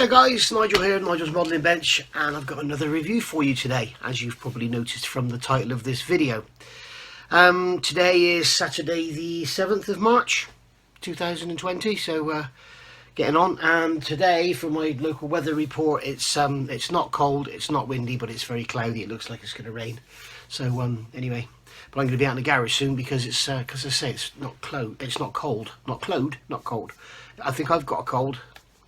Hiya guys, Nigel here, Nigel's Modelling Bench, and I've got another review for you today, as you've probably noticed from the title of this video. Today is Saturday the 7th of March 2020, so getting on. And today, for my local weather report, it's not cold, it's not windy, but it's very cloudy. It looks like it's going to rain. So anyway, but I'm going to be out in the garage soon because it's because I say it's not cold. I think I've got a cold.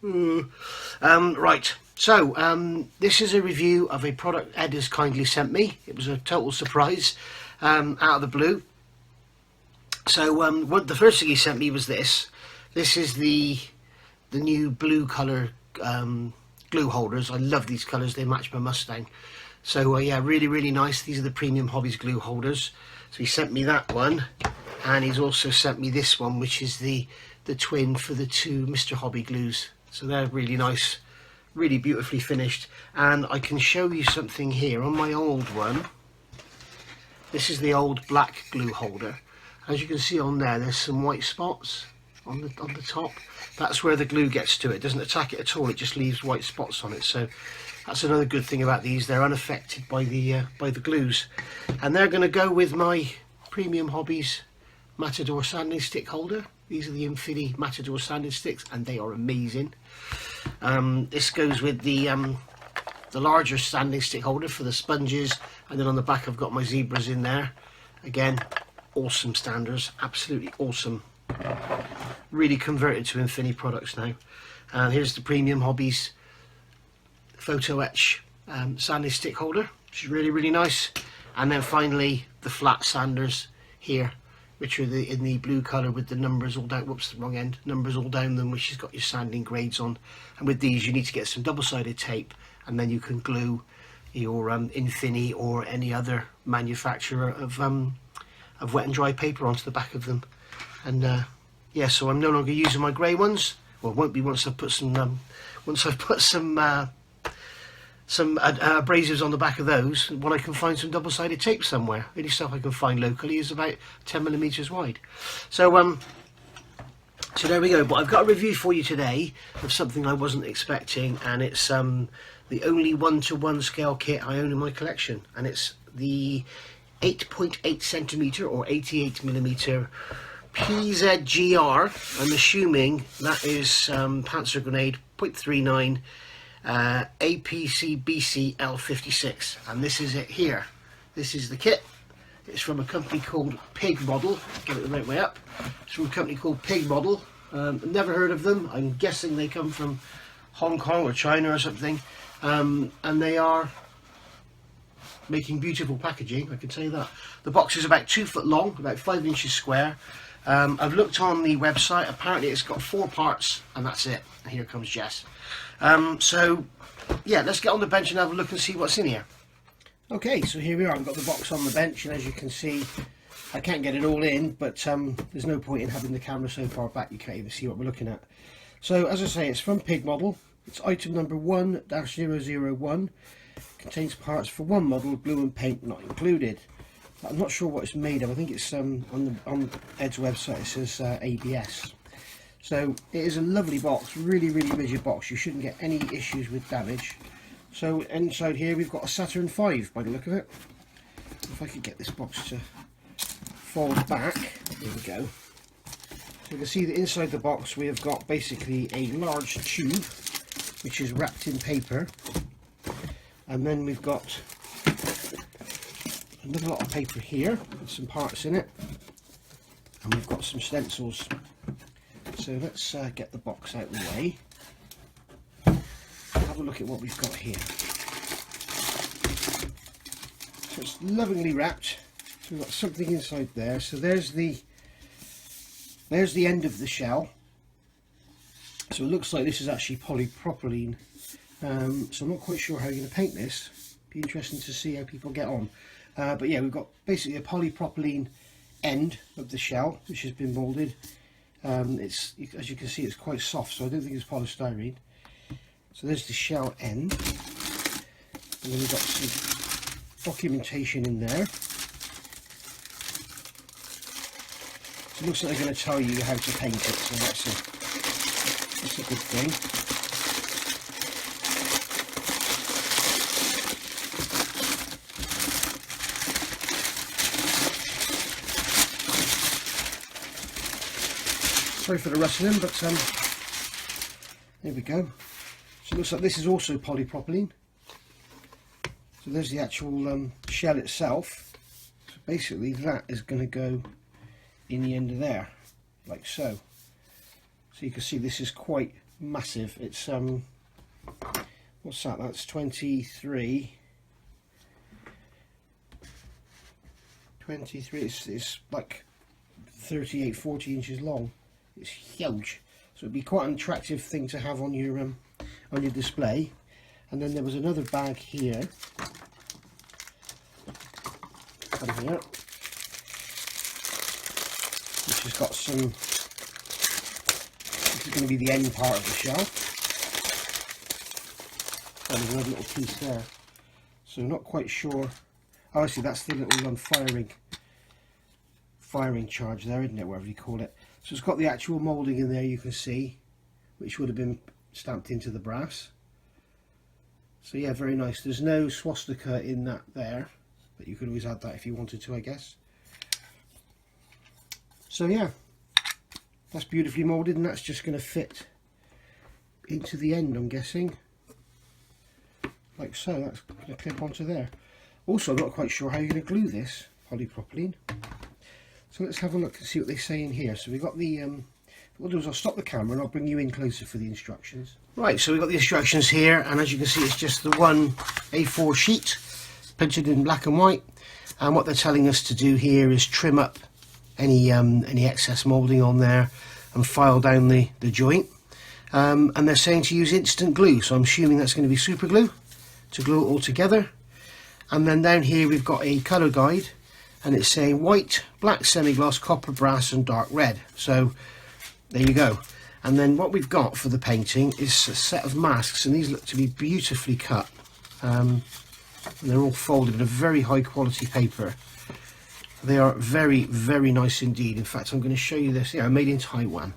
Right, so this is a review of a product Ed has kindly sent me. It was a total surprise, out of the blue. So the first thing he sent me was this. This is the new blue colour glue holders. I love these colours, they match my Mustang. So yeah, really nice. These are the Premium Hobbies glue holders. So he sent me that one, and he's also sent me this one, which is the twin for the two Mr. Hobby glues. So they're really nice, really beautifully finished. And I can show you something here on my old one. This is the old black glue holder. As you can see on there, there's some white spots on the top. That's where the glue gets to it. It doesn't attack it at all, it just leaves white spots on it. So that's another good thing about these. They're unaffected by the glues. And they're going to go with my Premium Hobbies Matador sanding stick holder. These are the Infinity Matador sanding sticks, and they are amazing. This goes with the larger sanding stick holder for the sponges, and then on the back I've got my zebras in there. Again, awesome standers, absolutely awesome. Really converted to Infinity products now. And here's the Premium Hobbies photo etch sanding stick holder, which is really nice. And then finally the flat sanders here, which are in the blue colour with the numbers all down, whoops, the wrong end, numbers all down them, which has got your sanding grades on. And with these you need to get some double-sided tape, and then you can glue your Infinity or any other manufacturer of wet and dry paper onto the back of them. And yeah, so I'm no longer using my grey ones. Well, it won't be once I've put some abrasives on the back of those, when I can find some double-sided tape somewhere. The only stuff I can find locally is about 10mm wide. So so there we go. But I've got a review for you today of something I wasn't expecting, and it's the only 1:1 scale kit I own in my collection, and it's the 8.8cm or 88mm Pzgr. I'm assuming that is Pzgr. 39 APC-BC L56, and this is it here. This is the kit. It's from a company called Pzgr. Get it the right way up. It's from a company called Pzgr. Never heard of them. I'm guessing they come from Hong Kong or China or something, and they are making beautiful packaging, I can tell you that. The box is about 2 foot long, about 5 inches square. I've looked on the website. Apparently it's got 4 parts, and that's it. And here comes Jess. So yeah, let's get on the bench and have a look and see what's in here. Okay, so here we are. I've got the box on the bench, and as you can see, I can't get it all in, but there's no point in having the camera so far back you can't even see what we're looking at. So as I say, it's from Pzgr. It's item number 1-001. Contains parts for 1 model, glue and paint not included. I'm not sure what it's made of. I think it's on Ed's website it says ABS. So it is a lovely box, really rigid box. You shouldn't get any issues with damage. So inside here we've got a Saturn V by the look of it. If I could get this box to fold back, there we go. So you can see that inside the box we have got basically a large tube which is wrapped in paper, and then we've got another lot of paper here with some parts in it, and we've got some stencils. So let's get the box out of the way. Have a look at what we've got here. So it's lovingly wrapped. So we've got something inside there. So there's the end of the shell. So it looks like this is actually polypropylene. So I'm not quite sure how you're going to paint this. Be interesting to see how people get on. But yeah, we've got basically a polypropylene end of the shell, which has been molded. It's, as you can see, it's quite soft, so I don't think it's polystyrene. So there's the shell end, and then we've got some documentation in there. So it looks like they're going to tell you how to paint it, so that's a good thing. Sorry for the rustling, but there we go. So it looks like this is also polypropylene. So there's the actual shell itself. So basically that is going to go in the end of there, like so. So you can see this is quite massive. It's what's that? That's 23. It's like 38, 40 inches long. It's huge. So it'd be quite an attractive thing to have on your display. And then there was another bag here. Over here, which has got some. This is going to be the end part of the shell. And there's another little piece there. So not quite sure. Oh, I see. That's the little firing charge there, isn't it? Whatever you call it. So it's got the actual moulding in there. You can see, which would have been stamped into the brass. So yeah, very nice. There's no swastika in that there. But you could always add that if you wanted to, I guess. So yeah, that's beautifully moulded, and that's just going to fit into the end, I'm guessing. Like so, that's going to clip onto there. Also, I'm not quite sure how you're going to glue this polypropylene. So let's have a look and see what they say in here. So we've got the, what I'll do is I'll stop the camera and I'll bring you in closer for the instructions. Right, so we've got the instructions here, and as you can see, it's just the one A4 sheet. Printed in black and white, and what they're telling us to do here is trim up any excess moulding on there and file down the joint, and they're saying to use instant glue, so I'm assuming that's going to be super glue to glue it all together. And then down here we've got a colour guide, and it's saying white, black, semi-gloss, copper, brass and dark red. So there you go. And then what we've got for the painting is a set of masks, and these look to be beautifully cut. And they're all folded in a very high quality paper. They are very, very nice indeed. In fact, I'm going to show you this. Yeah, made in Taiwan.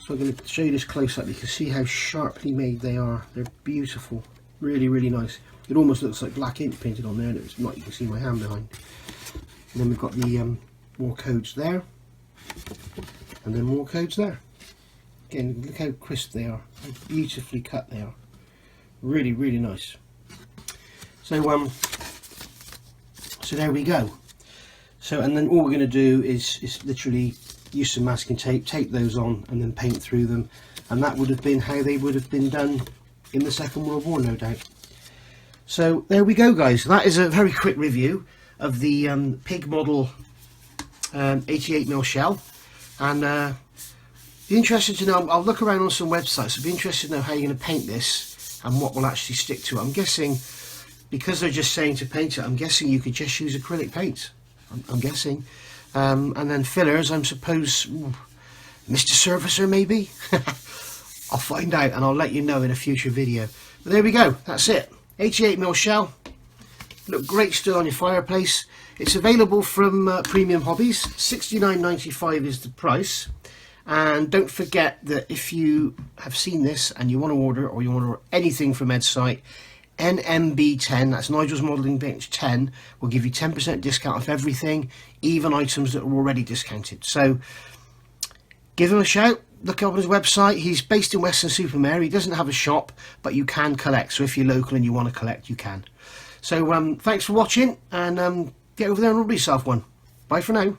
So I'm going to show you this close up. You can see how sharply made they are. They're beautiful. Really, really nice. It almost looks like black ink painted on there, and it's not. You can see my hand behind. And then we've got the more codes there, and then more codes there. Again, look how crisp they are. How beautifully cut they are. Really, really nice. So so there we go. So, and then all we're going to do is literally use some masking tape, tape those on, and then paint through them. And that would have been how they would have been done in the Second World War, no doubt. So there we go, guys. That is a very quick review of the Pig model 88mm shell. And be interested to know. I'll look around on some websites. I'd be interested to know how you're going to paint this and what will actually stick to it. I'm guessing, because they're just saying to paint it, I'm guessing you could just use acrylic paint. I'm guessing. And then fillers, I'm suppose, Mr. Surfacer maybe? I'll find out and I'll let you know in a future video. But there we go, that's it. 88mm shell. Look great still on your fireplace. It's available from Premium Hobbies. £69.95 is the price. And don't forget that if you have seen this and you want to order, or you want to order anything from Ed's site, NMB10, that's Nigel's Modelling Bench 10, will give you 10% discount off everything, even items that are already discounted. So give him a shout, look up on his website. He's based in Weston-super-Mare. He doesn't have a shop, but you can collect. So if you're local and you want to collect, you can. So thanks for watching, and get over there and order yourself one. Bye for now.